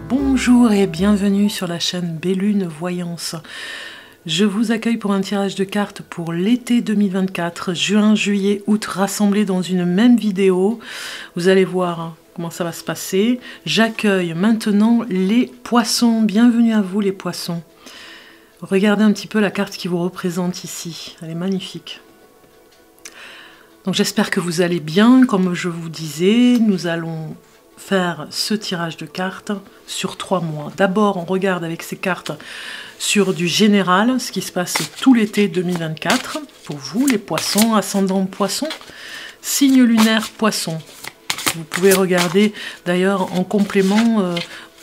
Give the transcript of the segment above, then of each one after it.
Bonjour et bienvenue sur la chaîne Bellune Voyance. Je vous accueille pour un tirage de cartes pour l'été 2024, juin, juillet, août, rassemblés dans une même vidéo. Vous allez voir comment ça va se passer. J'accueille maintenant les poissons. Bienvenue à vous les poissons. Regardez un petit peu la carte qui vous représente ici. Elle est magnifique. Donc j'espère que vous allez bien. Comme je vous disais, nous allons faire ce tirage de cartes sur 3 mois. D'abord, on regarde avec ces cartes sur du général, ce qui se passe tout l'été 2024. Pour vous, les poissons, ascendant poisson, signe lunaire poisson. Vous pouvez regarder d'ailleurs en complément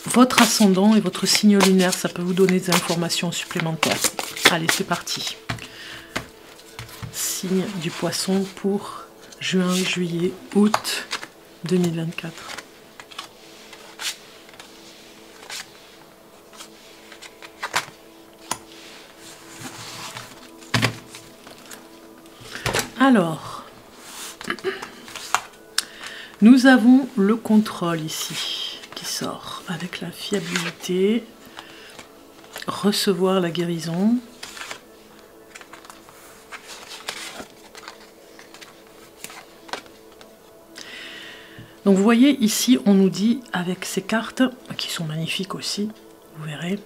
votre ascendant et votre signe lunaire. Ça peut vous donner des informations supplémentaires. Allez, c'est parti. Signe du poisson pour juin, juillet, août 2024. Alors, nous avons le contrôle ici qui sort avec la fiabilité, recevoir la guérison, donc vous voyez ici on nous dit avec ces cartes qui sont magnifiques aussi, vous verrez,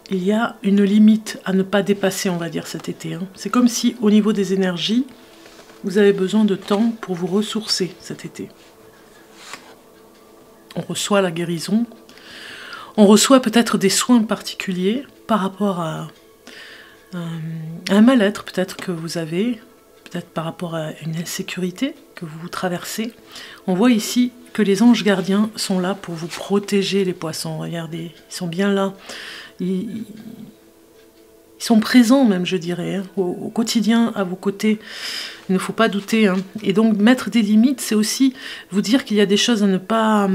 il y a une limite à ne pas dépasser, on va dire, cet été. C'est comme si, au niveau des énergies, vous avez besoin de temps pour vous ressourcer cet été. On reçoit la guérison. On reçoit peut-être des soins particuliers par rapport à un mal-être peut-être que vous avez, peut-être par rapport à une insécurité que vous traversez. On voit ici que les anges gardiens sont là pour vous protéger, les poissons. Regardez, ils sont bien là. Ils sont présents même, je dirais, au quotidien, à vos côtés. Il ne faut pas douter. Et donc, mettre des limites, c'est aussi vous dire qu'il y a des choses à ne pas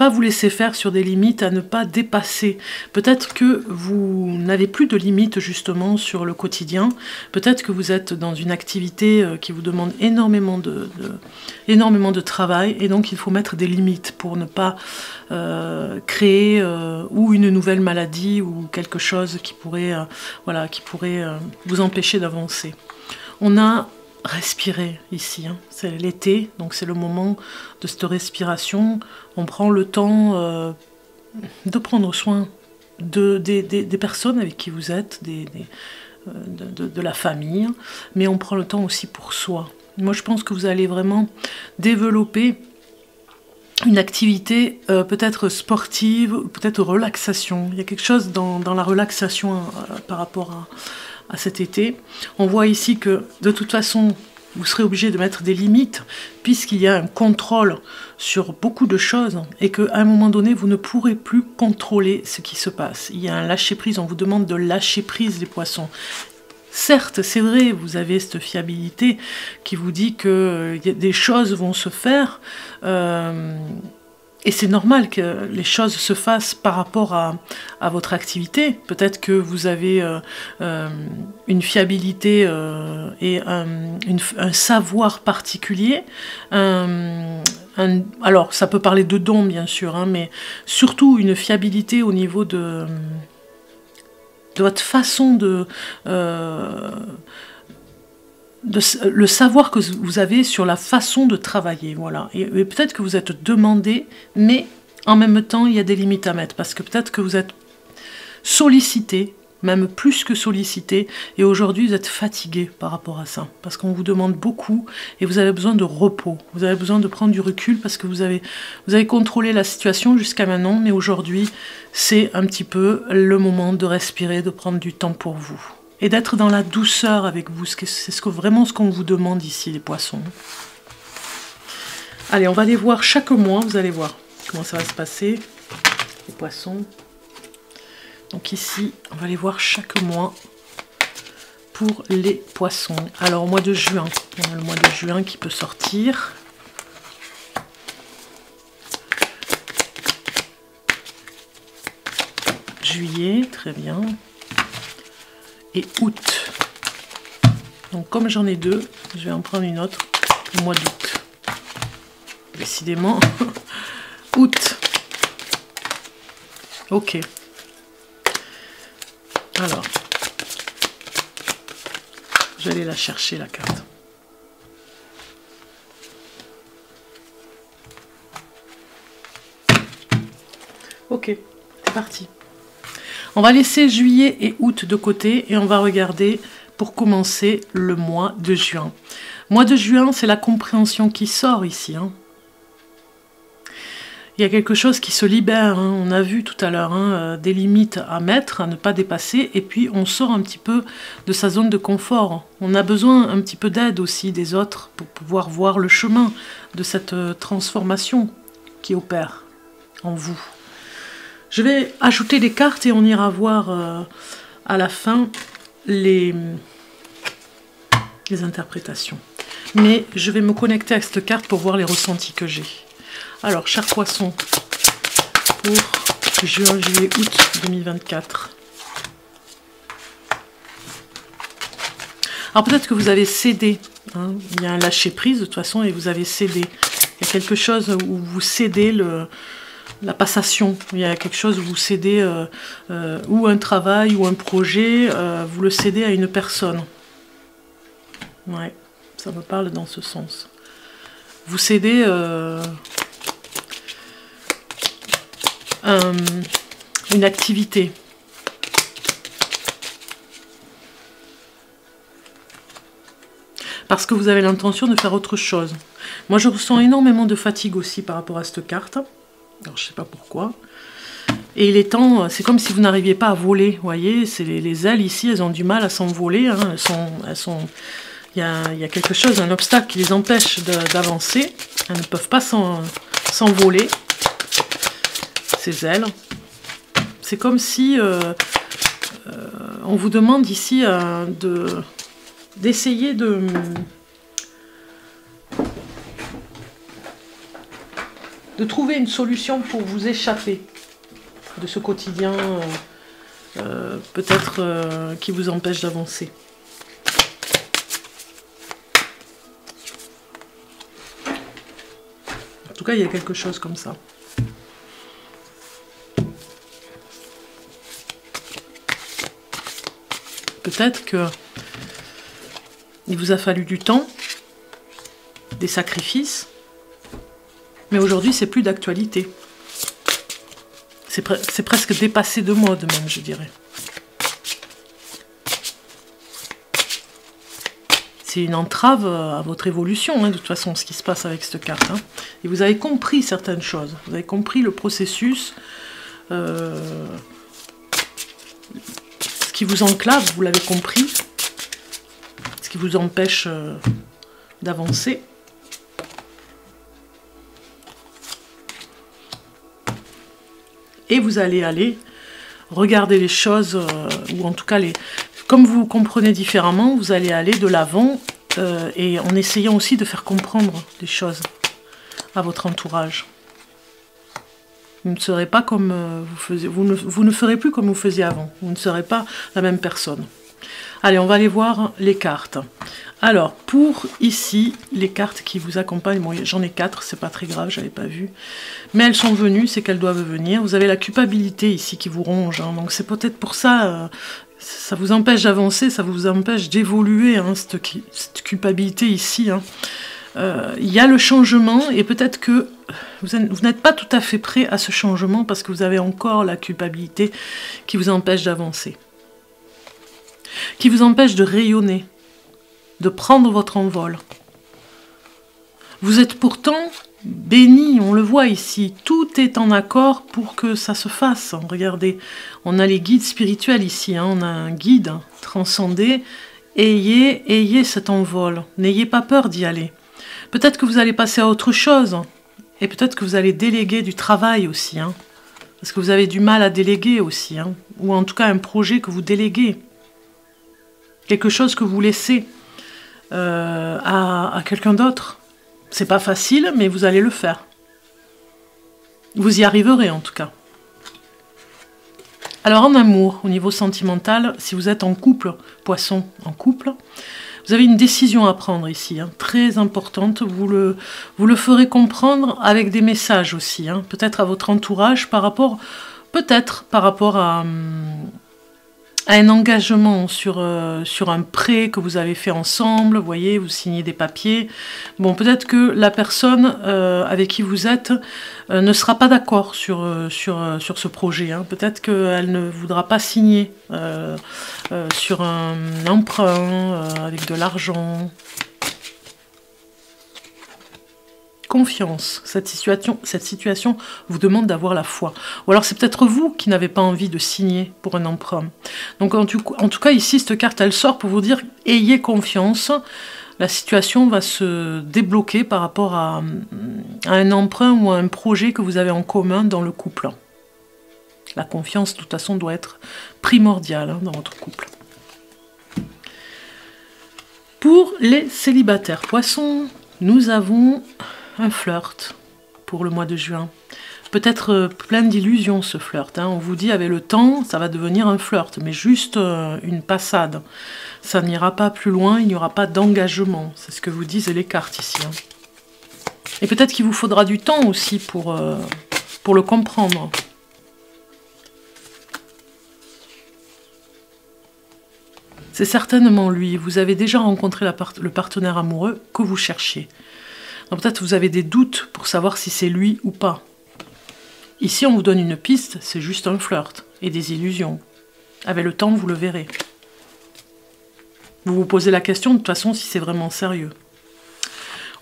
vous laisser faire sur des limites, à ne pas dépasser. Peut-être que vous n'avez plus de limites, justement, sur le quotidien. Peut-être que vous êtes dans une activité qui vous demande énormément de travail. Et donc, il faut mettre des limites pour ne pas créer ou une nouvelle maladie ou quelque chose qui pourrait, vous empêcher d'avancer. On a respiré ici, c'est l'été, donc c'est le moment de cette respiration. On prend le temps de prendre soin des personnes avec qui vous êtes, de la famille, mais on prend le temps aussi pour soi. Moi je pense que vous allez vraiment développer une activité peut-être sportive, peut-être relaxation. Il y a quelque chose dans la relaxation par rapport à cet été. On voit ici que de toute façon, vous serez obligé de mettre des limites puisqu'il y a un contrôle sur beaucoup de choses et qu'à un moment donné, vous ne pourrez plus contrôler ce qui se passe. Il y a un lâcher-prise, on vous demande de lâcher prise les poissons. Certes, c'est vrai, vous avez cette fiabilité qui vous dit que des choses vont se faire et c'est normal que les choses se fassent par rapport à votre activité. Peut-être que vous avez une fiabilité et un savoir particulier. Alors, ça peut parler de dons, bien sûr, mais surtout une fiabilité au niveau de votre façon le savoir que vous avez sur la façon de travailler, voilà. Et peut-être que vous êtes demandé, mais en même temps, il y a des limites à mettre, parce que peut-être que vous êtes sollicité, même plus que sollicité, et aujourd'hui vous êtes fatigué par rapport à ça, parce qu'on vous demande beaucoup, et vous avez besoin de repos, vous avez besoin de prendre du recul, parce que vous avez contrôlé la situation jusqu'à maintenant, mais aujourd'hui, c'est un petit peu le moment de respirer, de prendre du temps pour vous. Et d'être dans la douceur avec vous, c'est vraiment ce qu'on vous demande ici, les poissons. Allez, on va les voir chaque mois, vous allez voir comment ça va se passer, les poissons. Donc ici, on va les voir chaque mois pour les poissons. Alors, au mois de juin, on a le mois de juin qui peut sortir. Juillet, très bien. Et août. Donc comme j'en ai deux, je vais en prendre une autre au mois d'août. Décidément, août. Ok. Alors, je vais aller la chercher, la carte. Ok, c'est parti. On va laisser juillet et août de côté et on va regarder pour commencer le mois de juin. Mois de juin, c'est la compréhension qui sort ici. Hein. Il y a quelque chose qui se libère, hein. On a vu tout à l'heure, des limites à mettre, à ne pas dépasser, et puis on sort un petit peu de sa zone de confort. On a besoin un petit peu d'aide aussi des autres pour pouvoir voir le chemin de cette transformation qui opère en vous. Je vais ajouter des cartes et on ira voir à la fin les interprétations. Mais je vais me connecter à cette carte pour voir les ressentis que j'ai. Alors, cher poisson, pour juin, juillet, août 2024. Alors peut-être que vous avez cédé, hein. Il y a un lâcher-prise de toute façon et vous avez cédé. Il y a quelque chose où vous cédez la passation. Il y a quelque chose où vous cédez ou un travail ou un projet, vous le cédez à une personne. Ouais, ça me parle dans ce sens. Vous cédez une activité. Parce que vous avez l'intention de faire autre chose. Moi, je ressens énormément de fatigue aussi par rapport à cette carte. Alors, je ne sais pas pourquoi. Et il est temps, c'est comme si vous n'arriviez pas à voler, vous voyez, c'est les ailes ici, elles ont du mal à s'envoler. Hein, il y a quelque chose, un obstacle qui les empêche d'avancer. Elles ne peuvent pas s'envoler. Ces ailes. C'est comme si on vous demande ici d'essayer de trouver une solution pour vous échapper de ce quotidien peut-être qui vous empêche d'avancer. En tout cas, il y a quelque chose comme ça. Peut-être que il vous a fallu du temps, des sacrifices, mais aujourd'hui c'est plus d'actualité. C'est presque dépassé de mode même, je dirais. C'est une entrave à votre évolution, hein, de toute façon, ce qui se passe avec cette carte. Hein. Et vous avez compris certaines choses, vous avez compris le processus, ce qui vous enclave, vous l'avez compris, ce qui vous empêche d'avancer. Et vous allez aller regarder les choses, ou en tout cas, comme vous comprenez différemment, vous allez aller de l'avant et en essayant aussi de faire comprendre les choses à votre entourage. Vous ne serez pas comme vous faisiez, vous ne ferez plus comme vous faisiez avant. Vous ne serez pas la même personne. Allez, on va aller voir les cartes. Alors, pour ici, les cartes qui vous accompagnent, bon, j'en ai 4, c'est pas très grave, je n'avais pas vu. Mais elles sont venues, c'est qu'elles doivent venir. Vous avez la culpabilité ici qui vous ronge, hein, donc c'est peut-être pour ça, ça vous empêche d'avancer, ça vous empêche d'évoluer, hein, cette culpabilité ici. Hein. Il y a le changement et peut-être que vous n'êtes pas tout à fait prêt à ce changement parce que vous avez encore la culpabilité qui vous empêche d'avancer, qui vous empêche de rayonner, de prendre votre envol. Vous êtes pourtant béni, on le voit ici, tout est en accord pour que ça se fasse. Regardez, on a les guides spirituels ici, hein, on a un guide transcendé, ayez cet envol, n'ayez pas peur d'y aller. Peut-être que vous allez passer à autre chose, et peut-être que vous allez déléguer du travail aussi, hein, parce que vous avez du mal à déléguer aussi, hein, ou en tout cas un projet que vous déléguez, quelque chose que vous laissez à quelqu'un d'autre. C'est pas facile, mais vous allez le faire. Vous y arriverez en tout cas. Alors en amour, au niveau sentimental, si vous êtes en couple, poisson en couple, vous avez une décision à prendre ici, hein, très importante. Vous le ferez comprendre avec des messages aussi, hein, peut-être à votre entourage par rapport peut-être par rapport à un engagement sur un prêt que vous avez fait ensemble, vous voyez, vous signez des papiers. Bon, peut-être que la personne avec qui vous êtes ne sera pas d'accord sur ce projet. Hein. Peut-être qu'elle ne voudra pas signer sur un emprunt avec de l'argent. Confiance. Cette situation vous demande d'avoir la foi. Ou alors c'est peut-être vous qui n'avez pas envie de signer pour un emprunt. Donc en tout cas ici, cette carte, elle sort pour vous dire ayez confiance. La situation va se débloquer par rapport à un emprunt ou à un projet que vous avez en commun dans le couple. La confiance, de toute façon, doit être primordiale hein, dans votre couple. Pour les célibataires poissons, nous avons un flirt pour le mois de juin. Peut-être plein d'illusions ce flirt. Hein. On vous dit avec le temps, ça va devenir un flirt, mais juste une passade. Ça n'ira pas plus loin, il n'y aura pas d'engagement. C'est ce que vous disent les cartes ici. Hein. Et peut-être qu'il vous faudra du temps aussi pour le comprendre. C'est certainement lui. Vous avez déjà rencontré le partenaire amoureux que vous cherchiez. Peut-être vous avez des doutes pour savoir si c'est lui ou pas. Ici, on vous donne une piste, c'est juste un flirt et des illusions. Avec le temps, vous le verrez. Vous vous posez la question, de toute façon, si c'est vraiment sérieux.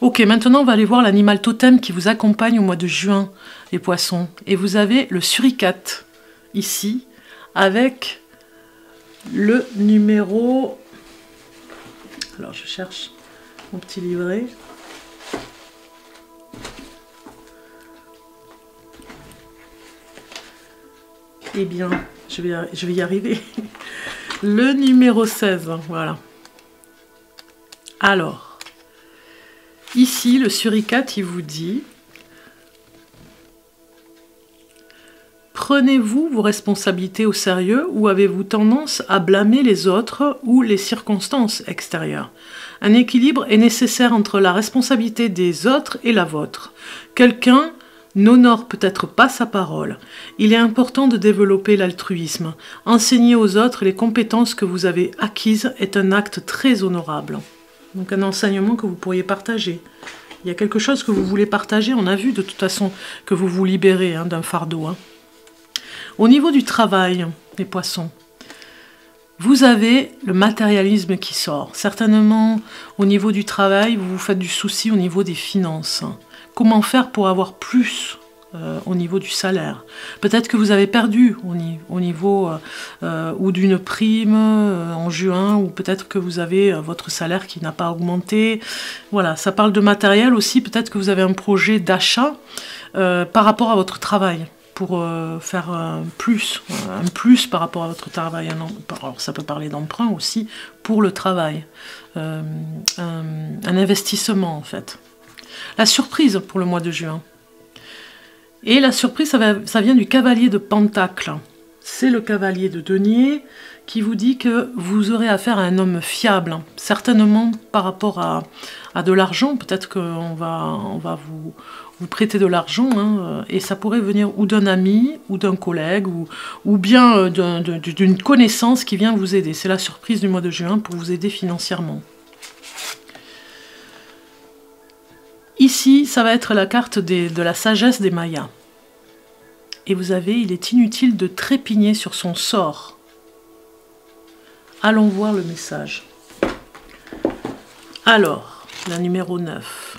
Ok, maintenant, on va aller voir l'animal totem qui vous accompagne au mois de juin, les poissons. Et vous avez le suricate, ici, avec le numéro... Alors, je cherche mon petit livret. Eh bien, je vais y arriver. Le numéro 16, voilà. Alors, ici, le suricate, il vous dit... Prenez-vous vos responsabilités au sérieux ou avez-vous tendance à blâmer les autres ou les circonstances extérieures? Un équilibre est nécessaire entre la responsabilité des autres et la vôtre. Quelqu'un n'honore peut-être pas sa parole. Il est important de développer l'altruisme. Enseigner aux autres les compétences que vous avez acquises est un acte très honorable. Donc un enseignement que vous pourriez partager. Il y a quelque chose que vous voulez partager, on a vu de toute façon que vous vous libérez hein, d'un fardeau. Hein. Au niveau du travail, les poissons, vous avez le matérialisme qui sort. Certainement, au niveau du travail, vous vous faites du souci au niveau des finances. Comment faire pour avoir plus au niveau du salaire? Peut-être que vous avez perdu au niveau ou d'une prime en juin, ou peut-être que vous avez votre salaire qui n'a pas augmenté. Voilà, ça parle de matériel aussi. Peut-être que vous avez un projet d'achat par rapport à votre travail, pour faire un plus par rapport à votre travail. Alors, ça peut parler d'emprunt aussi pour le travail. Un investissement, en fait. La surprise pour le mois de juin. Et la surprise, ça vient du cavalier de Pentacle. C'est le cavalier de denier qui vous dit que vous aurez affaire à un homme fiable. Certainement par rapport à de l'argent. Peut-être qu'on va vous prêter de l'argent. Hein, et ça pourrait venir ou d'un ami, ou d'un collègue, ou bien d'une connaissance qui vient vous aider. C'est la surprise du mois de juin pour vous aider financièrement. Ici, ça va être la carte de la sagesse des Mayas. Et vous avez, il est inutile de trépigner sur son sort. Allons voir le message. Alors, la numéro 9.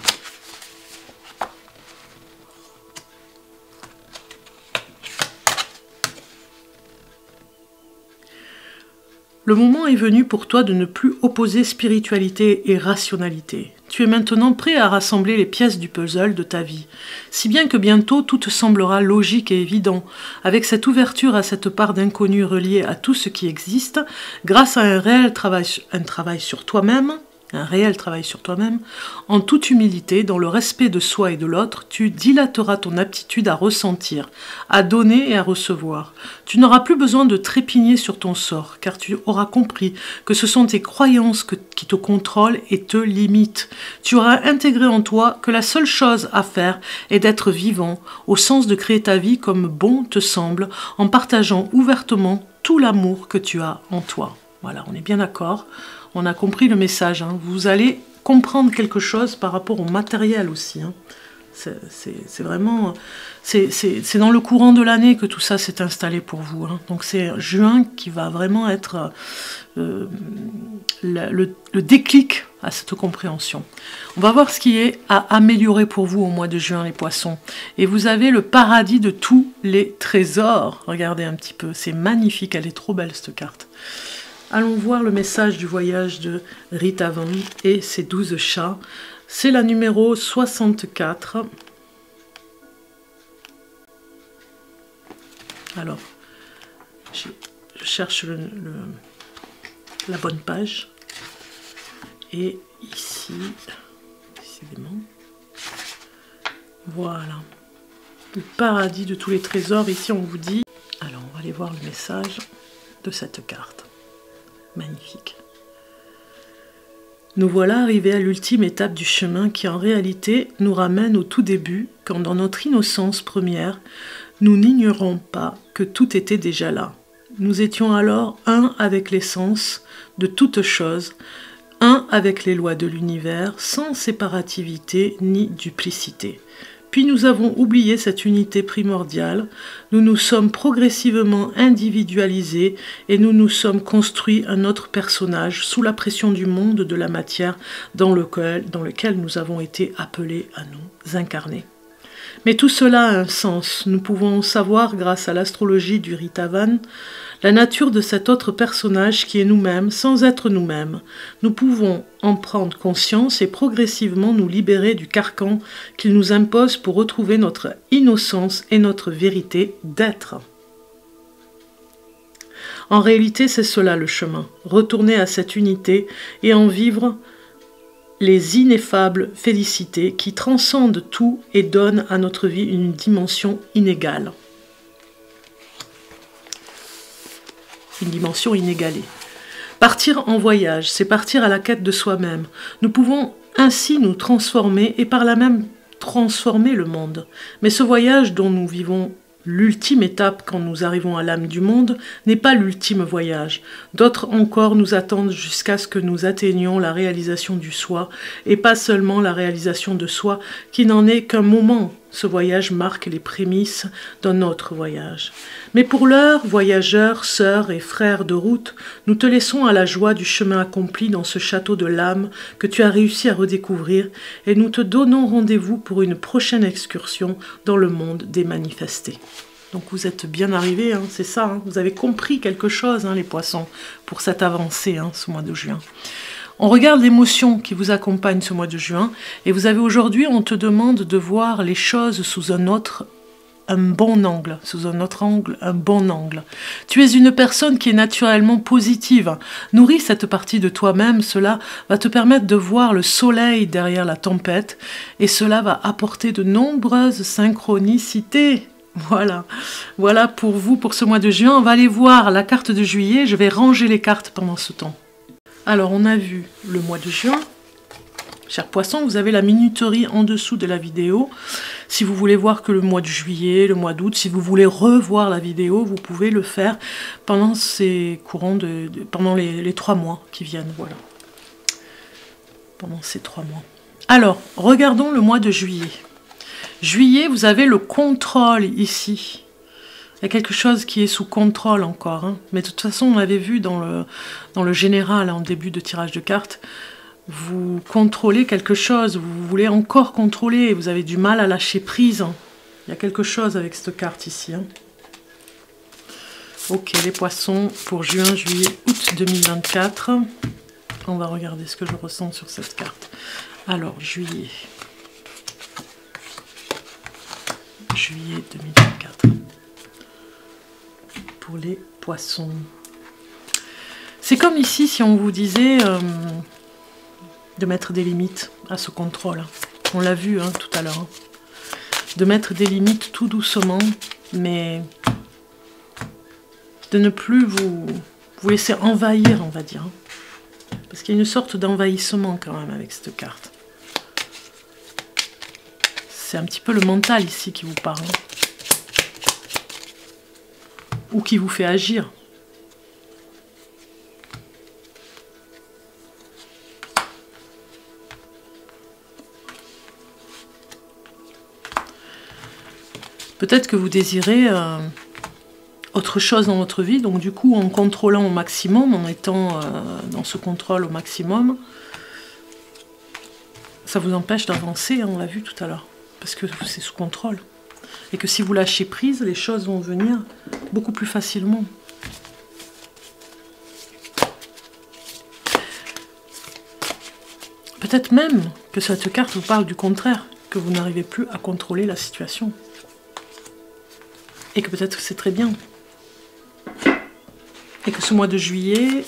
Le moment est venu pour toi de ne plus opposer spiritualité et rationalité. Tu es maintenant prêt à rassembler les pièces du puzzle de ta vie, si bien que bientôt tout te semblera logique et évident. Avec cette ouverture à cette part d'inconnu reliée à tout ce qui existe, grâce à un réel travail sur toi-même, un réel travail sur toi-même, en toute humilité, dans le respect de soi et de l'autre, tu dilateras ton aptitude à ressentir, à donner et à recevoir. Tu n'auras plus besoin de trépigner sur ton sort, car tu auras compris que ce sont tes croyances qui te contrôlent et te limitent. Tu auras intégré en toi que la seule chose à faire est d'être vivant, au sens de créer ta vie comme bon te semble, en partageant ouvertement tout l'amour que tu as en toi. Voilà, on est bien d'accord. On a compris le message. Hein. Vous allez comprendre quelque chose par rapport au matériel aussi. Hein. C'est vraiment... C'est dans le courant de l'année que tout ça s'est installé pour vous. Hein. Donc c'est juin qui va vraiment être le déclic à cette compréhension. On va voir ce qui est à améliorer pour vous au mois de juin, les poissons. Et vous avez le paradis de tous les trésors. Regardez un petit peu, c'est magnifique, elle est trop belle cette carte. Allons voir le message du voyage de Rita Van et ses 12 chats. C'est la numéro 64. Alors, je cherche la bonne page. Et ici, décidément, voilà. Le paradis de tous les trésors. Ici, on vous dit... Alors, on va aller voir le message de cette carte. Magnifique. Nous voilà arrivés à l'ultime étape du chemin qui en réalité nous ramène au tout début, quand dans notre innocence première, nous n'ignorons pas que tout était déjà là. Nous étions alors un avec l'essence de toute chose, un avec les lois de l'univers, sans séparativité ni duplicité. Puis nous avons oublié cette unité primordiale, nous nous sommes progressivement individualisés et nous nous sommes construits un autre personnage sous la pression du monde de la matière dans lequel nous avons été appelés à nous incarner. Mais tout cela a un sens, nous pouvons savoir grâce à l'astrologie du Rita Van la nature de cet autre personnage qui est nous-mêmes sans être nous-mêmes. Nous pouvons en prendre conscience et progressivement nous libérer du carcan qu'il nous impose pour retrouver notre innocence et notre vérité d'être. En réalité, c'est cela le chemin, retourner à cette unité et en vivre les ineffables félicités qui transcendent tout et donnent à notre vie une dimension inégale. Une dimension inégalée. Partir en voyage, c'est partir à la quête de soi-même. Nous pouvons ainsi nous transformer et par là même transformer le monde. Mais ce voyage dont nous vivons l'ultime étape quand nous arrivons à l'âme du monde n'est pas l'ultime voyage. D'autres encore nous attendent jusqu'à ce que nous atteignions la réalisation du soi, et pas seulement la réalisation de soi, qui n'en est qu'un moment. Ce voyage marque les prémices d'un autre voyage. Mais pour l'heure, voyageurs, sœurs et frères de route, nous te laissons à la joie du chemin accompli dans ce château de l'âme que tu as réussi à redécouvrir, et nous te donnons rendez-vous pour une prochaine excursion dans le monde des manifestés. Donc vous êtes bien arrivés, hein, c'est ça, hein, vous avez compris quelque chose, hein, les poissons, pour cette avancée, hein, ce mois de juin. On regarde l'émotion qui vous accompagne ce mois de juin, et vous avez aujourd'hui, on te demande de voir les choses sous un bon angle, sous un autre angle, un bon angle. Tu es une personne qui est naturellement positive. Nourris cette partie de toi-même, cela va te permettre de voir le soleil derrière la tempête, et cela va apporter de nombreuses synchronicités. Voilà, voilà pour vous, pour ce mois de juin. On va aller voir la carte de juillet, je vais ranger les cartes pendant ce temps. Alors, on a vu le mois de juin. Chers poissons, vous avez la minuterie en dessous de la vidéo. Si vous voulez voir que le mois de juillet, le mois d'août, si vous voulez revoir la vidéo, vous pouvez le faire pendant ces courants pendant les 3 mois qui viennent. Voilà. Pendant ces 3 mois. Alors, regardons le mois de juillet. Juillet, vous avez le contrôle ici. Il y a quelque chose qui est sous contrôle encore. Hein. Mais de toute façon, on l'avait vu dans le général, en début de tirage de cartes. Vous contrôlez quelque chose, vous voulez encore contrôler, vous avez du mal à lâcher prise. Il y a quelque chose avec cette carte ici. Hein. Ok, les poissons pour juin, juillet, août 2024. On va regarder ce que je ressens sur cette carte. Alors, juillet. Juillet 2024. Pour les poissons. C'est comme ici si on vous disait de mettre des limites à ce contrôle. On l'a vu hein, tout à l'heure. Hein. De mettre des limites tout doucement, mais de ne plus vous laisser envahir, on va dire. Parce qu'il y a une sorte d'envahissement quand même avec cette carte. C'est un petit peu le mental ici qui vous parle. Ou qui vous fait agir. Peut-être que vous désirez autre chose dans votre vie, donc du coup en contrôlant au maximum, en étant dans ce contrôle au maximum, ça vous empêche d'avancer, hein, on l'a vu tout à l'heure, parce que c'est sous contrôle. Et que si vous lâchez prise, les choses vont venir beaucoup plus facilement. Peut-être même que cette carte vous parle du contraire, que vous n'arrivez plus à contrôler la situation. Et que peut-être que c'est très bien. Et que ce mois de juillet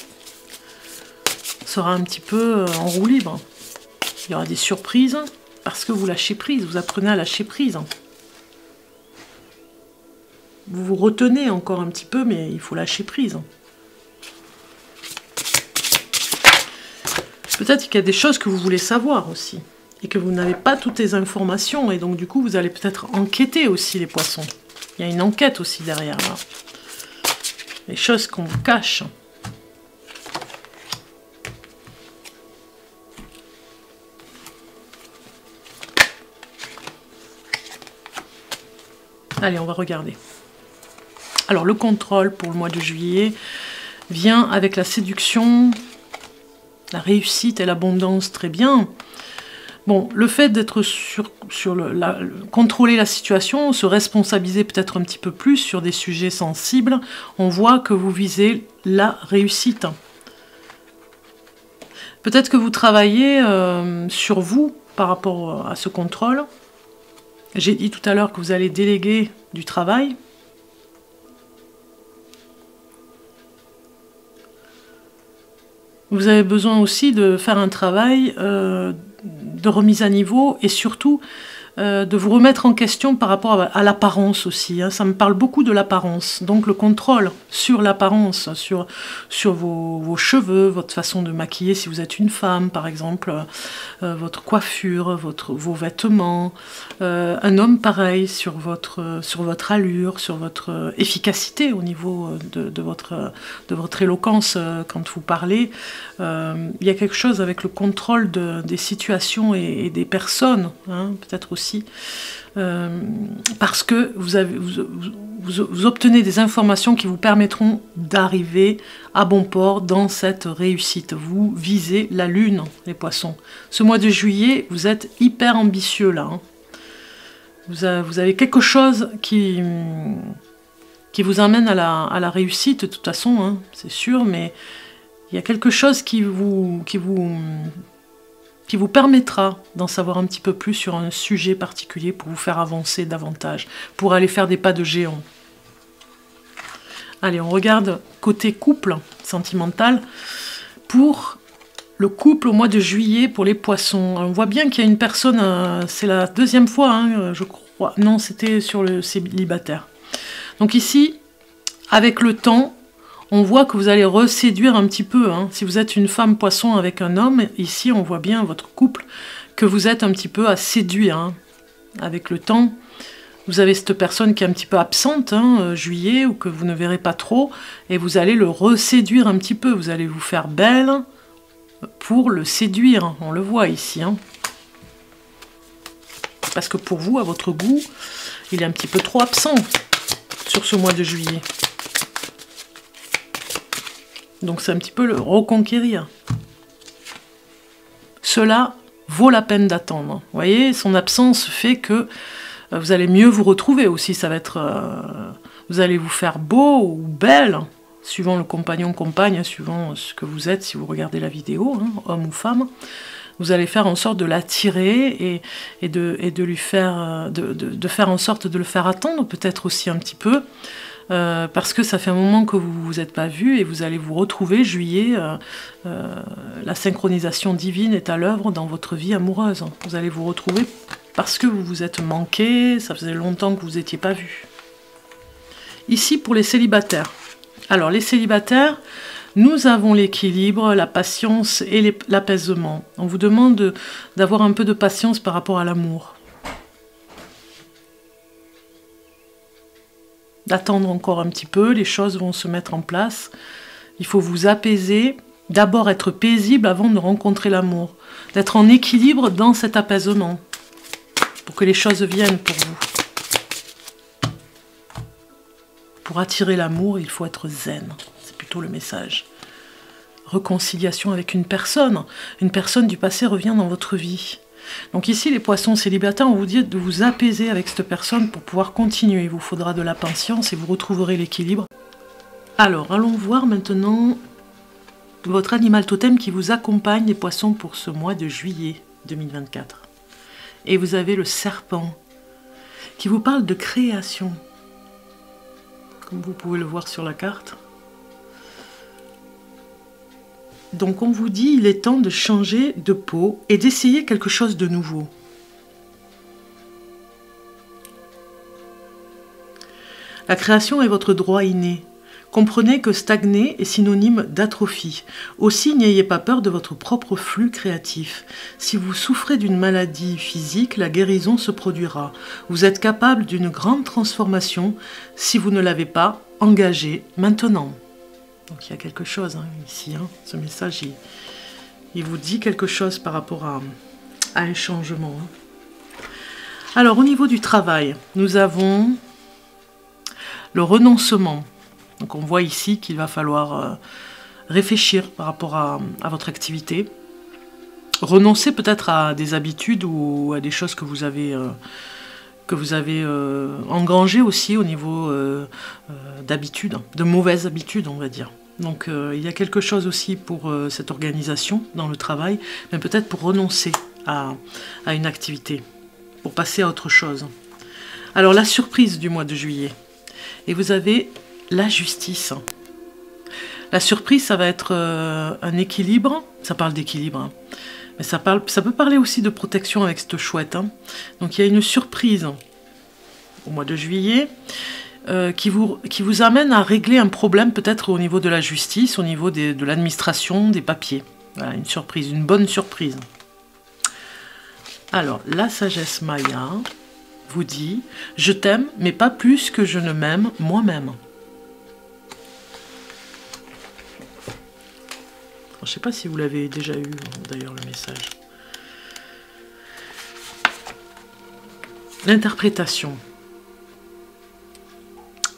sera un petit peu en roue libre. Il y aura des surprises parce que vous lâchez prise, vous apprenez à lâcher prise. Vous vous retenez encore un petit peu, mais il faut lâcher prise. Peut-être qu'il y a des choses que vous voulez savoir aussi, et que vous n'avez pas toutes les informations, et donc du coup vous allez peut-être enquêter aussi les poissons. Il y a une enquête aussi derrière là. Les choses qu'on vous cache. Allez, on va regarder. Alors, le contrôle pour le mois de juillet vient avec la séduction, la réussite et l'abondance, très bien. Bon, le fait d'être contrôler la situation, se responsabiliser peut-être un petit peu plus sur des sujets sensibles, on voit que vous visez la réussite. Peut-être que vous travaillez sur vous par rapport à ce contrôle. J'ai dit tout à l'heure que vous allez déléguer du travail. Vous avez besoin aussi de faire un travail de remise à niveau et surtout de vous remettre en question par rapport à l'apparence aussi. Hein. Ça me parle beaucoup de l'apparence. Donc le contrôle sur l'apparence, sur vos cheveux, votre façon de maquiller si vous êtes une femme par exemple, votre coiffure, vos vêtements. Un homme pareil sur votre allure, sur votre efficacité au niveau de votre éloquence quand vous parlez. Il y a quelque chose avec le contrôle des situations et des personnes, hein, peut-être aussi. Parce que vous obtenez des informations qui vous permettront d'arriver à bon port dans cette réussite. Vous visez la lune, les poissons. Ce mois de juillet, vous êtes hyper ambitieux là. Hein. Vous avez quelque chose qui vous amène à la réussite, de toute façon, hein, c'est sûr, mais il y a quelque chose qui vous permettra d'en savoir un petit peu plus sur un sujet particulier pour vous faire avancer davantage, pour aller faire des pas de géant. Allez, on regarde côté couple sentimental pour le couple au mois de juillet pour les poissons. On voit bien qu'il y a une personne, c'est la deuxième fois, hein, je crois, non, c'était sur le célibataire. Donc ici, avec le temps, on voit que vous allez reséduire un petit peu. Hein. Si vous êtes une femme poisson avec un homme, ici on voit bien votre couple que vous êtes un petit peu à séduire. Hein. Avec le temps, vous avez cette personne qui est un petit peu absente, hein, juillet, ou que vous ne verrez pas trop, et vous allez le reséduire un petit peu. Vous allez vous faire belle pour le séduire. On le voit ici. Hein. Parce que pour vous, à votre goût, il est un petit peu trop absent sur ce mois de juillet. Donc c'est un petit peu le reconquérir. Cela vaut la peine d'attendre. Vous voyez, son absence fait que vous allez mieux vous retrouver aussi. Ça va être, vous allez vous faire beau ou belle, suivant le compagnon, compagne, suivant ce que vous êtes si vous regardez la vidéo, hein, homme ou femme. Vous allez faire en sorte de l'attirer et de lui faire, de faire en sorte de le faire attendre, peut-être aussi un petit peu. parce que ça fait un moment que vous ne vous êtes pas vus et vous allez vous retrouver juillet. La synchronisation divine est à l'œuvre dans votre vie amoureuse. Vous allez vous retrouver parce que vous vous êtes manqué, ça faisait longtemps que vous n'étiez pas vus. Ici pour les célibataires. Alors les célibataires, nous avons l'équilibre, la patience et l'apaisement. On vous demande d'avoir un peu de patience par rapport à l'amour. D'attendre encore un petit peu, les choses vont se mettre en place. Il faut vous apaiser, d'abord être paisible avant de rencontrer l'amour. D'être en équilibre dans cet apaisement, pour que les choses viennent pour vous. Pour attirer l'amour, il faut être zen. C'est plutôt le message. Réconciliation avec une personne du passé revient dans votre vie. Donc ici, les poissons célibataires, on vous dit de vous apaiser avec cette personne pour pouvoir continuer. Il vous faudra de la patience et vous retrouverez l'équilibre. Alors, allons voir maintenant votre animal totem qui vous accompagne, les poissons, pour ce mois de juillet 2024. Et vous avez le serpent qui vous parle de création. Comme vous pouvez le voir sur la carte. Donc on vous dit, il est temps de changer de peau et d'essayer quelque chose de nouveau. La création est votre droit inné. Comprenez que stagner est synonyme d'atrophie. Aussi, n'ayez pas peur de votre propre flux créatif. Si vous souffrez d'une maladie physique, la guérison se produira. Vous êtes capable d'une grande transformation si vous ne l'avez pas engagée maintenant. Donc il y a quelque chose ici, ce message, il vous dit quelque chose par rapport à un changement. Alors au niveau du travail, nous avons le renoncement. Donc on voit ici qu'il va falloir réfléchir par rapport à votre activité. Renoncer peut-être à des habitudes ou à des choses que vous avez engrangées aussi au niveau d'habitudes, de mauvaises habitudes on va dire. Donc il y a quelque chose aussi pour cette organisation dans le travail, mais peut-être pour renoncer à une activité, pour passer à autre chose. Alors la surprise du mois de juillet, et vous avez la justice. La surprise, ça va être un équilibre, ça parle d'équilibre, mais ça peut parler aussi de protection avec cette chouette. Donc il y a une surprise au mois de juillet qui vous amène à régler un problème peut-être au niveau de la justice, au niveau de l'administration, des papiers. Voilà, une surprise, une bonne surprise. Alors, la sagesse Maya vous dit « Je t'aime, mais pas plus que je ne m'aime moi-même ». Je ne sais pas si vous l'avez déjà eu, d'ailleurs, le message. L'interprétation.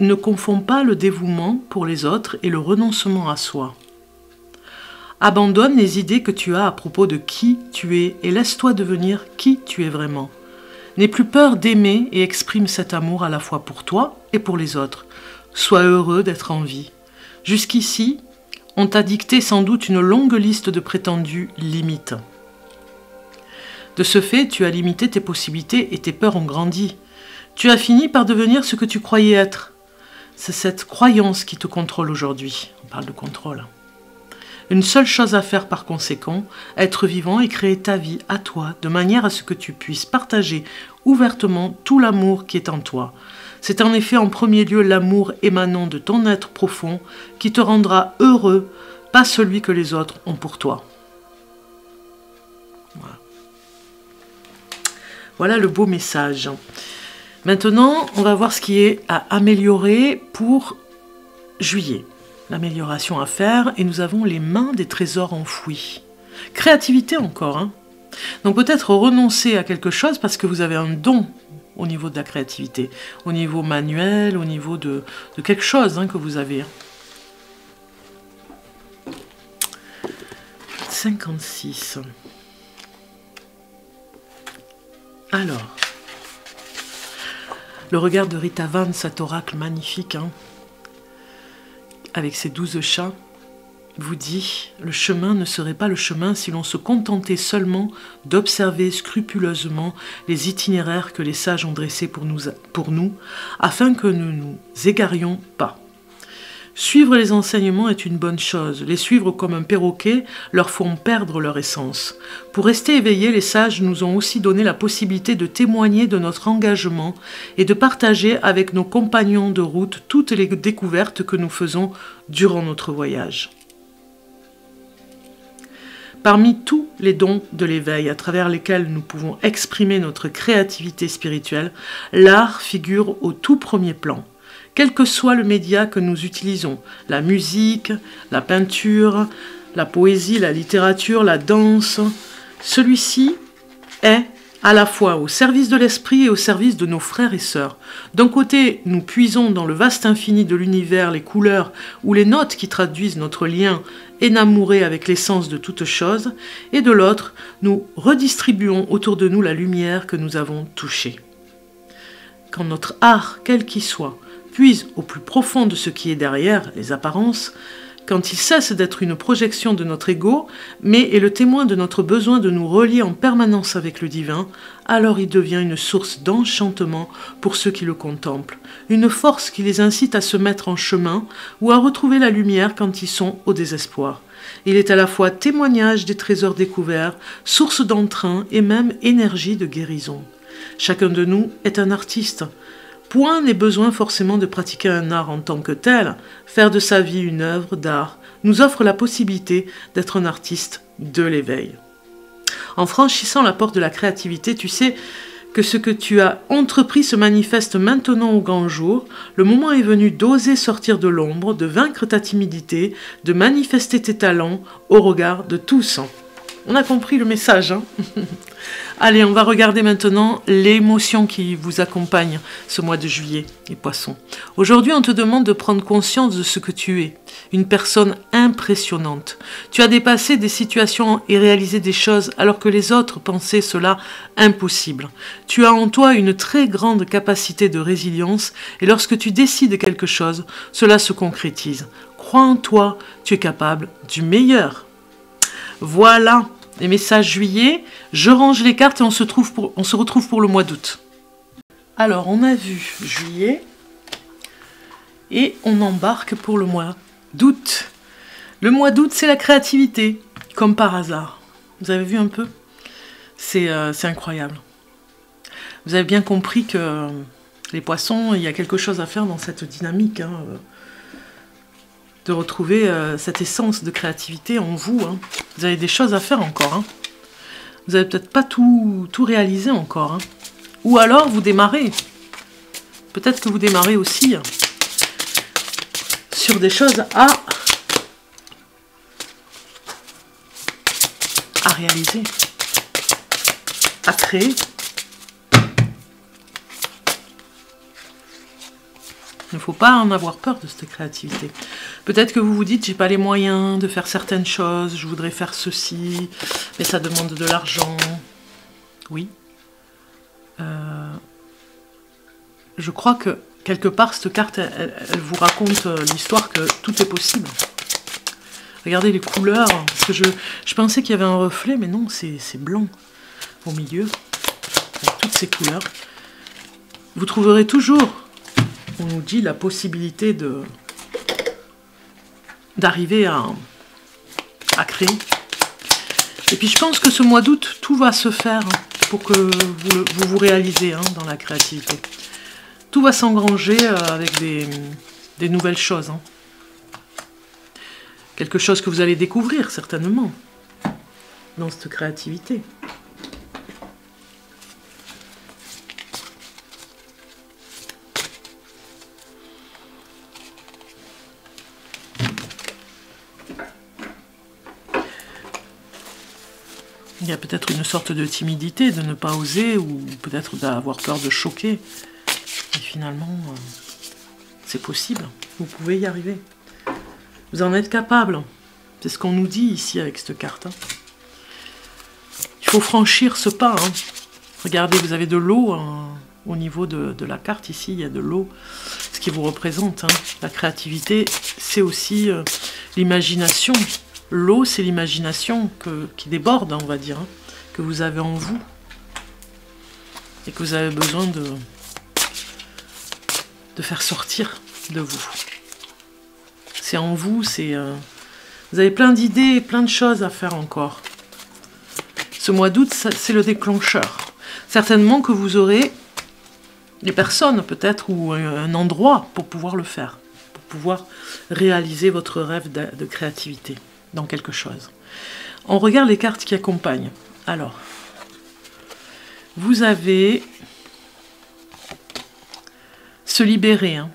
Ne confonds pas le dévouement pour les autres et le renoncement à soi. Abandonne les idées que tu as à propos de qui tu es et laisse-toi devenir qui tu es vraiment. N'aie plus peur d'aimer et exprime cet amour à la fois pour toi et pour les autres. Sois heureux d'être en vie. Jusqu'ici, on t'a dicté sans doute une longue liste de prétendues limites. De ce fait, tu as limité tes possibilités et tes peurs ont grandi. Tu as fini par devenir ce que tu croyais être. C'est cette croyance qui te contrôle aujourd'hui. On parle de contrôle. Une seule chose à faire par conséquent, être vivant et créer ta vie à toi, de manière à ce que tu puisses partager ouvertement tout l'amour qui est en toi. C'est en effet en premier lieu l'amour émanant de ton être profond qui te rendra heureux, pas celui que les autres ont pour toi. Voilà le beau message. Maintenant, on va voir ce qui est à améliorer pour juillet. L'amélioration à faire, et nous avons les mains des trésors enfouis. Créativité encore. Donc peut-être renoncer à quelque chose parce que vous avez un don au niveau de la créativité, au niveau manuel, au niveau de quelque chose que vous avez. 56. Alors, le regard de Rita Van, cet oracle magnifique, avec ses 12 chats, vous dit « Le chemin ne serait pas le chemin si l'on se contentait seulement d'observer scrupuleusement les itinéraires que les sages ont dressés pour nous, afin que nous ne nous égarions pas. Suivre les enseignements est une bonne chose. Les suivre comme un perroquet leur font perdre leur essence. Pour rester éveillés, les sages nous ont aussi donné la possibilité de témoigner de notre engagement et de partager avec nos compagnons de route toutes les découvertes que nous faisons durant notre voyage. » Parmi tous les dons de l'éveil à travers lesquels nous pouvons exprimer notre créativité spirituelle, l'art figure au tout premier plan. Quel que soit le média que nous utilisons, la musique, la peinture, la poésie, la littérature, la danse, celui-ci est à la fois au service de l'esprit et au service de nos frères et sœurs. D'un côté, nous puisons dans le vaste infini de l'univers les couleurs ou les notes qui traduisent notre lien énamouré avec l'essence de toute chose, et de l'autre, nous redistribuons autour de nous la lumière que nous avons touchée. Quand notre art, quel qu'il soit, puise au plus profond de ce qui est derrière les apparences, quand il cesse d'être une projection de notre ego, mais est le témoin de notre besoin de nous relier en permanence avec le divin, alors il devient une source d'enchantement pour ceux qui le contemplent, une force qui les incite à se mettre en chemin ou à retrouver la lumière quand ils sont au désespoir. Il est à la fois témoignage des trésors découverts, source d'entrain et même énergie de guérison. Chacun de nous est un artiste. Point n'est besoin forcément de pratiquer un art en tant que tel. Faire de sa vie une œuvre d'art nous offre la possibilité d'être un artiste de l'éveil. En franchissant la porte de la créativité, tu sais que ce que tu as entrepris se manifeste maintenant au grand jour. Le moment est venu d'oser sortir de l'ombre, de vaincre ta timidité, de manifester tes talents au regard de tous. On a compris le message, hein? Allez, on va regarder maintenant l'émotion qui vous accompagne ce mois de juillet, les poissons. Aujourd'hui, on te demande de prendre conscience de ce que tu es, une personne impressionnante. Tu as dépassé des situations et réalisé des choses alors que les autres pensaient cela impossible. Tu as en toi une très grande capacité de résilience et lorsque tu décides quelque chose, cela se concrétise. Crois en toi, tu es capable du meilleur. Voilà les messages juillet. Je range les cartes et on se retrouve pour le mois d'août. Alors, on a vu juillet et on embarque pour le mois d'août. Le mois d'août, c'est la créativité, comme par hasard. Vous avez vu un peu? C'est incroyable. Vous avez bien compris que les poissons, il y a quelque chose à faire dans cette dynamique, hein, de retrouver cette essence de créativité en vous. Hein. Vous avez des choses à faire encore. Hein. Vous n'avez peut-être pas tout réalisé encore. Hein. Ou alors vous démarrez. Peut-être que vous démarrez aussi sur des choses à réaliser, à créer. Il ne faut pas en avoir peur de cette créativité. Peut-être que vous vous dites, j'ai pas les moyens de faire certaines choses, je voudrais faire ceci, mais ça demande de l'argent. Oui. Je crois que quelque part, cette carte, elle vous raconte l'histoire que tout est possible. Regardez les couleurs, parce que je pensais qu'il y avait un reflet, mais non, c'est blanc au milieu, avec toutes ces couleurs. Vous trouverez toujours, on nous dit, la possibilité d'arriver à créer. Et puis je pense que ce mois d'août, tout va se faire pour que vous réalisez dans la créativité. Tout va s'engranger avec des nouvelles choses. Hein. Quelque chose que vous allez découvrir, certainement, dans cette créativité. Il y a peut-être une sorte de timidité, de ne pas oser, ou peut-être d'avoir peur de choquer. Et finalement, c'est possible. Vous pouvez y arriver. Vous en êtes capable. C'est ce qu'on nous dit ici avec cette carte. Hein. Il faut franchir ce pas. Hein. Regardez, vous avez de l'eau au niveau de la carte ici. Il y a de l'eau, ce qui vous représente. Hein. La créativité, c'est aussi l'imagination. L'eau, c'est l'imagination qui déborde, on va dire, hein, que vous avez en vous. Et que vous avez besoin de faire sortir de vous. C'est en vous, vous avez plein d'idées, plein de choses à faire encore. Ce mois d'août, c'est le déclencheur. Certainement que vous aurez des personnes peut-être ou un endroit pour pouvoir le faire, pour pouvoir réaliser votre rêve de créativité dans quelque chose. On regarde les cartes qui accompagnent. Alors, vous avez se libérer, hein,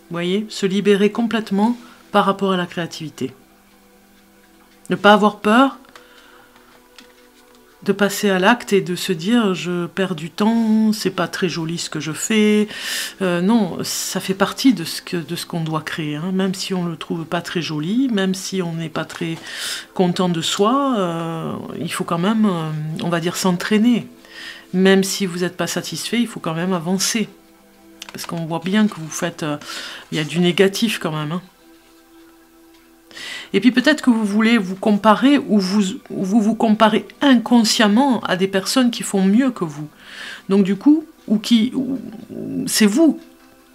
vous voyez, se libérer complètement par rapport à la créativité. Ne pas avoir peur de passer à l'acte et de se dire je perds du temps, c'est pas très joli ce que je fais. Non, ça fait partie de ce qu'on doit créer, hein. Même si on le trouve pas très joli, même si on n'est pas très content de soi, il faut quand même, on va dire, s'entraîner. Même si vous n'êtes pas satisfait, il faut quand même avancer. Parce qu'on voit bien que vous faites, il y a du négatif quand même, hein. Et puis peut-être que vous voulez vous comparer ou vous comparez inconsciemment à des personnes qui font mieux que vous. Donc du coup, c'est vous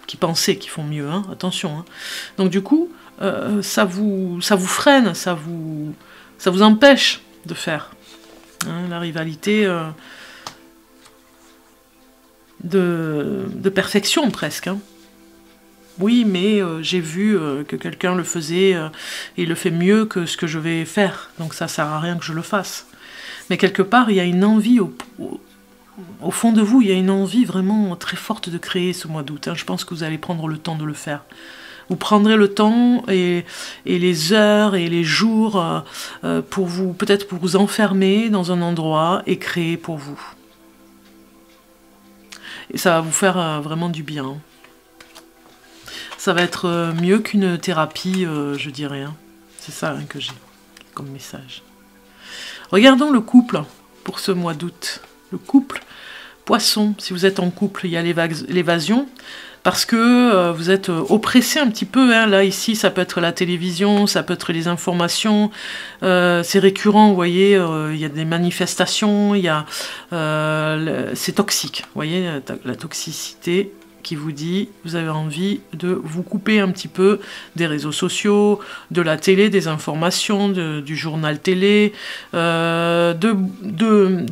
qui pensez qu'ils font mieux, hein, attention. Hein. Donc du coup, ça vous freine, ça vous empêche de faire. Hein, la rivalité de perfection presque. Hein. Oui, mais j'ai vu que quelqu'un le faisait et il le fait mieux que ce que je vais faire. Donc ça sert à rien que je le fasse. Mais quelque part, il y a une envie, au fond de vous, il y a une envie vraiment très forte de créer ce mois d'août. Hein. Je pense que vous allez prendre le temps de le faire. Vous prendrez le temps et les heures et les jours peut-être pour vous enfermer dans un endroit et créer pour vous. Et ça va vous faire vraiment du bien. Ça va être mieux qu'une thérapie, je dirais. Hein. C'est ça hein, que j'ai comme message. Regardons le couple pour ce mois d'août. Le couple poisson. Si vous êtes en couple, il y a l'évasion. Parce que vous êtes oppressé un petit peu. Hein. Là, ici, ça peut être la télévision, ça peut être les informations. C'est récurrent, vous voyez. Il y a des manifestations. C'est toxique. Vous voyez, la toxicité qui vous dit, vous avez envie de vous couper un petit peu des réseaux sociaux, de la télé, des informations, du journal télé, de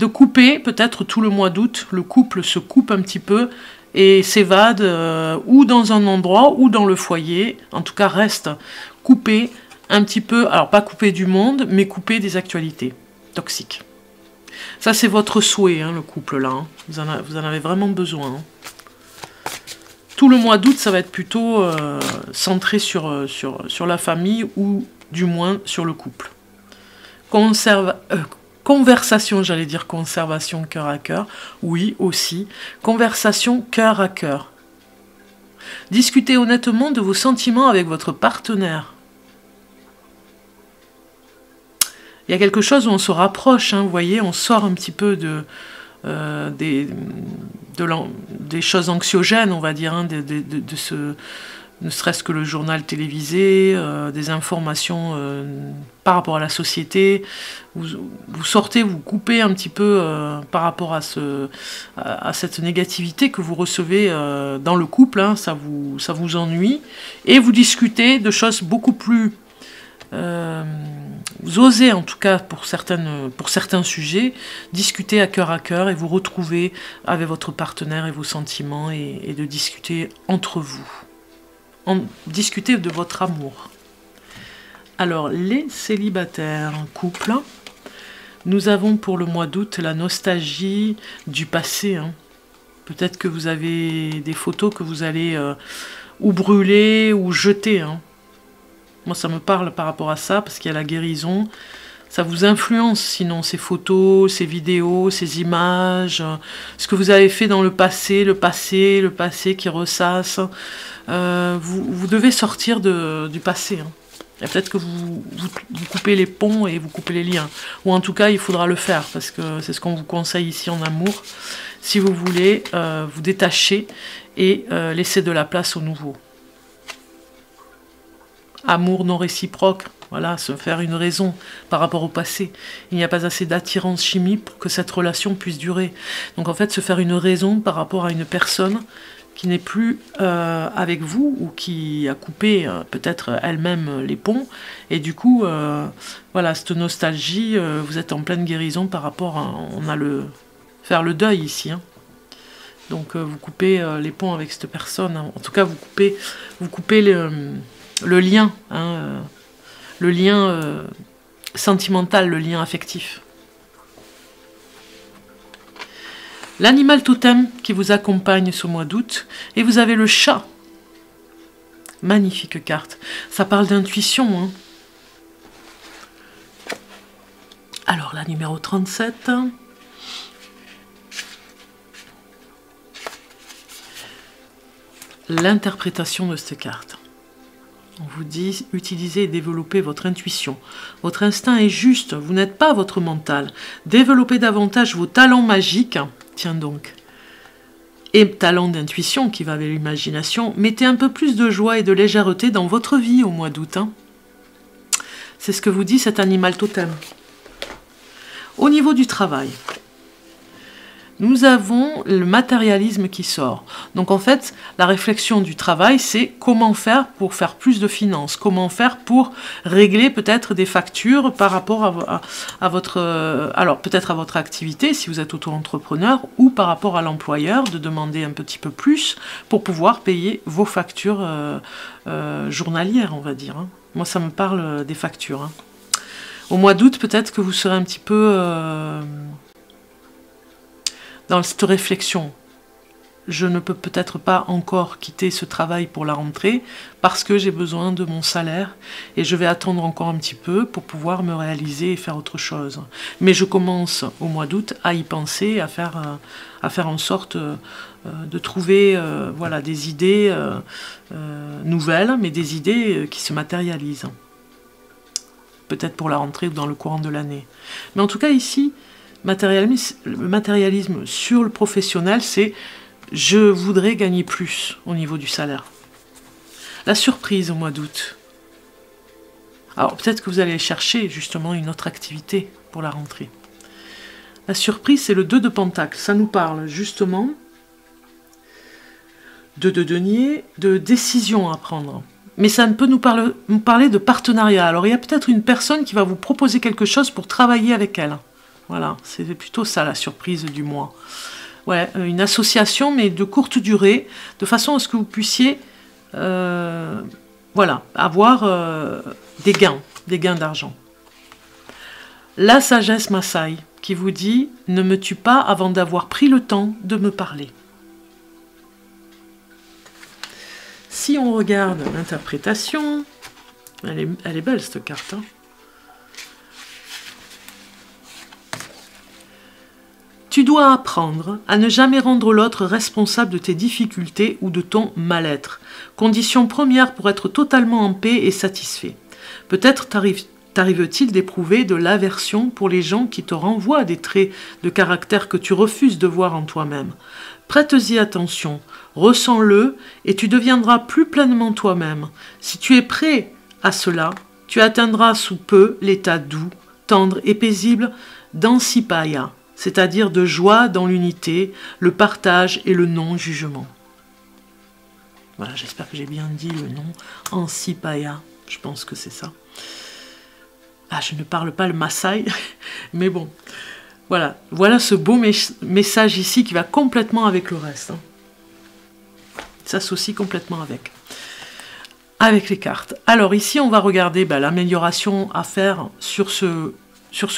couper peut-être tout le mois d'août, le couple se coupe un petit peu et s'évade ou dans un endroit ou dans le foyer, en tout cas reste coupé un petit peu, alors pas coupé du monde, mais coupé des actualités toxiques. Ça c'est votre souhait, hein, le couple là, hein. Vous en avez vraiment besoin. Hein. Tout le mois d'août, ça va être plutôt centré sur la famille ou du moins sur le couple. Conversation, j'allais dire conservation cœur à cœur. Oui, aussi. Conversation cœur à cœur. Discutez honnêtement de vos sentiments avec votre partenaire. Il y a quelque chose où on se rapproche, hein, vous voyez, on sort un petit peu des choses anxiogènes, on va dire, hein, ne serait-ce que le journal télévisé, des informations par rapport à la société. Vous sortez, vous coupez un petit peu par rapport à cette négativité que vous recevez dans le couple, hein, ça vous ennuie, et vous discutez de choses beaucoup plus... vous osez en tout cas pour certains sujets discuter à cœur et vous retrouver avec votre partenaire et vos sentiments et de discuter entre vous. Discuter de votre amour. Alors les célibataires en couple, nous avons pour le mois d'août la nostalgie du passé. Hein. Peut-être que vous avez des photos que vous allez ou brûler ou jeter. Hein. Moi, ça me parle par rapport à ça, parce qu'il y a la guérison. Ça vous influence, sinon, ces photos, ces vidéos, ces images, ce que vous avez fait dans le passé qui ressasse. Vous devez sortir du passé. Hein. Et peut-être que vous coupez les ponts et vous coupez les liens. Ou en tout cas, il faudra le faire, parce que c'est ce qu'on vous conseille ici en amour. Si vous voulez vous détacher et laisser de la place au nouveau. amour non réciproque, voilà, se faire une raison par rapport au passé. Il n'y a pas assez d'attirance chimique pour que cette relation puisse durer. Donc en fait, se faire une raison par rapport à une personne qui n'est plus avec vous ou qui a coupé peut-être elle-même les ponts. Et du coup, voilà, cette nostalgie, vous êtes en pleine guérison par rapport à... On a faire le deuil ici. Hein. Donc vous coupez les ponts avec cette personne. Hein. En tout cas, vous coupez le lien. Hein, le lien sentimental, le lien affectif. L'animal totem qui vous accompagne ce mois d'août, et vous avez le chat. Magnifique carte. Ça parle d'intuition. Hein. Alors, la numéro 37. L'interprétation de cette carte. On vous dit, utilisez et développez votre intuition. Votre instinct est juste, vous n'êtes pas votre mental. Développez davantage vos talents magiques. Tiens donc. Et talent d'intuition qui va avec l'imagination. Mettez un peu plus de joie et de légèreté dans votre vie au mois d'août. Hein. C'est ce que vous dit cet animal totem. Au niveau du travail, nous avons le matérialisme qui sort. Donc en fait, la réflexion du travail, c'est comment faire pour faire plus de finances, comment faire pour régler peut-être des factures par rapport à votre... alors peut-être à votre activité, si vous êtes auto-entrepreneur, ou par rapport à l'employeur, de demander un petit peu plus pour pouvoir payer vos factures journalières, on va dire. Hein. Moi, ça me parle des factures. Hein. Au mois d'août, peut-être que vous serez un petit peu... dans cette réflexion, je ne peux peut-être pas encore quitter ce travail pour la rentrée parce que j'ai besoin de mon salaire et je vais attendre encore un petit peu pour pouvoir me réaliser et faire autre chose. Mais je commence au mois d'août à y penser, à faire en sorte de trouver voilà, des idées nouvelles, mais des idées qui se matérialisent. Peut-être pour la rentrée ou dans le courant de l'année. Mais en tout cas ici, le matérialisme sur le professionnel, c'est je voudrais gagner plus au niveau du salaire. La surprise au mois d'août. Alors peut-être que vous allez chercher justement une autre activité pour la rentrée. La surprise, c'est le 2 de Pentacle. Ça nous parle justement de denier, de décision à prendre. Mais ça peut nous parler de partenariat. Alors il y a peut-être une personne qui va vous proposer quelque chose pour travailler avec elle. Voilà, c'est plutôt ça la surprise du mois. Ouais, une association, mais de courte durée, de façon à ce que vous puissiez voilà, avoir des gains d'argent. La sagesse Maasai, qui vous dit « Ne me tue pas avant d'avoir pris le temps de me parler ». Si on regarde l'interprétation, elle est belle cette carte, hein. Tu dois apprendre à ne jamais rendre l'autre responsable de tes difficultés ou de ton mal-être. Condition première pour être totalement en paix et satisfait. Peut-être t'arrive-t-il d'éprouver de l'aversion pour les gens qui te renvoient des traits de caractère que tu refuses de voir en toi-même. Prête-y attention, ressens-le et tu deviendras plus pleinement toi-même. Si tu es prêt à cela, tu atteindras sous peu l'état doux, tendre et paisible d'Ansipaya. C'est-à-dire de joie dans l'unité, le partage et le non-jugement. Voilà, j'espère que j'ai bien dit le nom. Ansipaya, je pense que c'est ça. Ah, je ne parle pas le Maasai, mais bon. Voilà, voilà ce beau message ici qui va complètement avec le reste. Hein. S'associe complètement avec les cartes. Alors ici, on va regarder l'amélioration à faire sur ce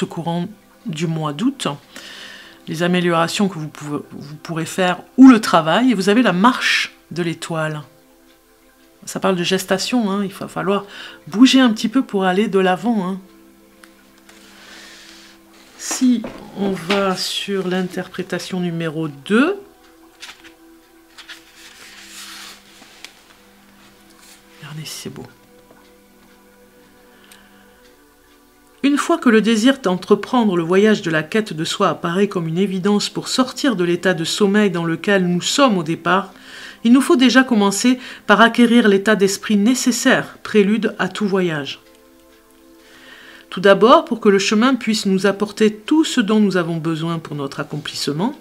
courant du mois d'août, les améliorations que vous pourrez faire ou le travail, et vous avez la marche de l'étoile. Ça parle de gestation, hein, il va falloir bouger un petit peu pour aller de l'avant. Hein. Si on va sur l'interprétation numéro 2, regardez si c'est beau. Une fois que le désir d'entreprendre le voyage de la quête de soi apparaît comme une évidence pour sortir de l'état de sommeil dans lequel nous sommes au départ, Il nous faut déjà commencer par acquérir l'état d'esprit nécessaire, prélude à tout voyage. Tout d'abord, pour que le chemin puisse nous apporter tout ce dont nous avons besoin pour notre accomplissement,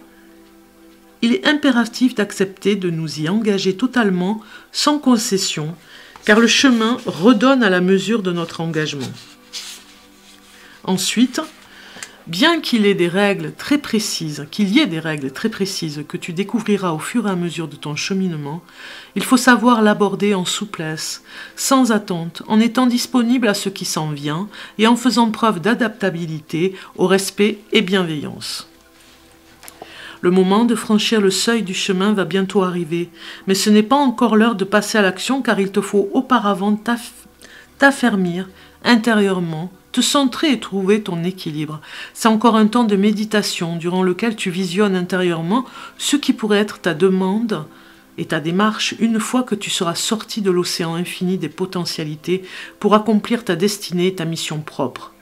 il est impératif d'accepter de nous y engager totalement, sans concession, car le chemin redonne à la mesure de notre engagement. Ensuite, bien qu'il y ait des règles très précises que tu découvriras au fur et à mesure de ton cheminement, il faut savoir l'aborder en souplesse, sans attente, en étant disponible à ce qui s'en vient et en faisant preuve d'adaptabilité, au respect et bienveillance. Le moment de franchir le seuil du chemin va bientôt arriver, mais ce n'est pas encore l'heure de passer à l'action car il te faut auparavant t'affermir intérieurement, te centrer et trouver ton équilibre. C'est encore un temps de méditation durant lequel tu visionnes intérieurement ce qui pourrait être ta demande et ta démarche une fois que tu seras sorti de l'océan infini des potentialités pour accomplir ta destinée et ta mission propre.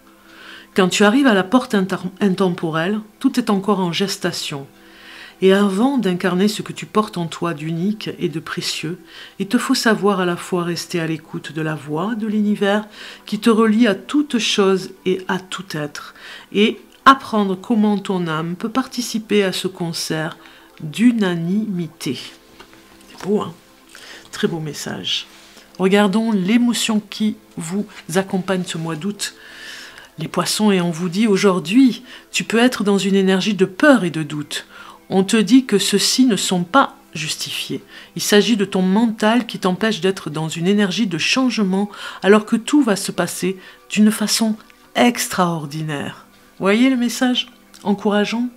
Quand tu arrives à la porte intemporelle, tout est encore en gestation. Et avant d'incarner ce que tu portes en toi d'unique et de précieux, il te faut savoir à la fois rester à l'écoute de la voix de l'univers qui te relie à toute chose et à tout être, et apprendre comment ton âme peut participer à ce concert d'unanimité. C'est beau, hein? Très beau message. Regardons l'émotion qui vous accompagne ce mois d'août. Les poissons, et on vous dit aujourd'hui, tu peux être dans une énergie de peur et de doute. On te dit que ceux-ci ne sont pas justifiés. Il s'agit de ton mental qui t'empêche d'être dans une énergie de changement alors que tout va se passer d'une façon extraordinaire. Voyez le message encourageant?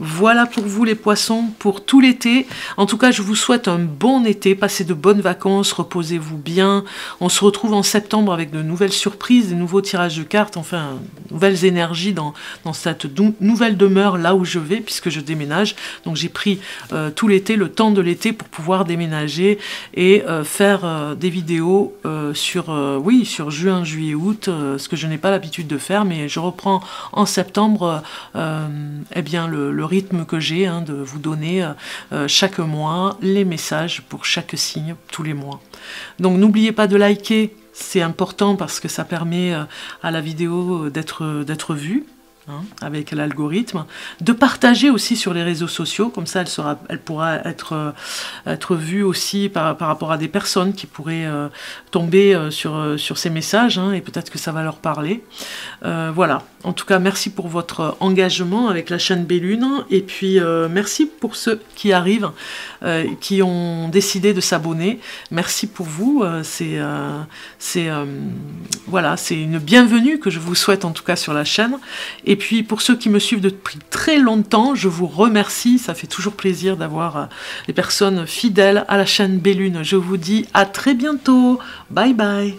Voilà pour vous les poissons, pour tout l'été. En tout cas, je vous souhaite un bon été, passez de bonnes vacances, reposez-vous bien. On se retrouve en septembre avec de nouvelles surprises, de nouveaux tirages de cartes, enfin, nouvelles énergies dans cette nouvelle demeure là où je vais, puisque je déménage. Donc j'ai pris tout l'été, le temps de l'été pour pouvoir déménager et faire des vidéos sur juin, juillet, août, ce que je n'ai pas l'habitude de faire, mais je reprends en septembre le rythme que j'ai de vous donner chaque mois les messages pour chaque signe tous les mois. Donc n'oubliez pas de liker, c'est important parce que ça permet à la vidéo d'être vue avec l'algorithme, de partager aussi sur les réseaux sociaux, comme ça elle pourra être vue aussi par rapport à des personnes qui pourraient tomber sur ces messages, et peut-être que ça va leur parler. Voilà, en tout cas merci pour votre engagement avec la chaîne Bellune, et puis merci pour ceux qui arrivent, qui ont décidé de s'abonner. Merci pour vous, c'est une bienvenue que je vous souhaite en tout cas sur la chaîne. Et puis pour ceux qui me suivent depuis très longtemps, je vous remercie, ça fait toujours plaisir d'avoir les personnes fidèles à la chaîne Bellune. Je vous dis à très bientôt, bye bye.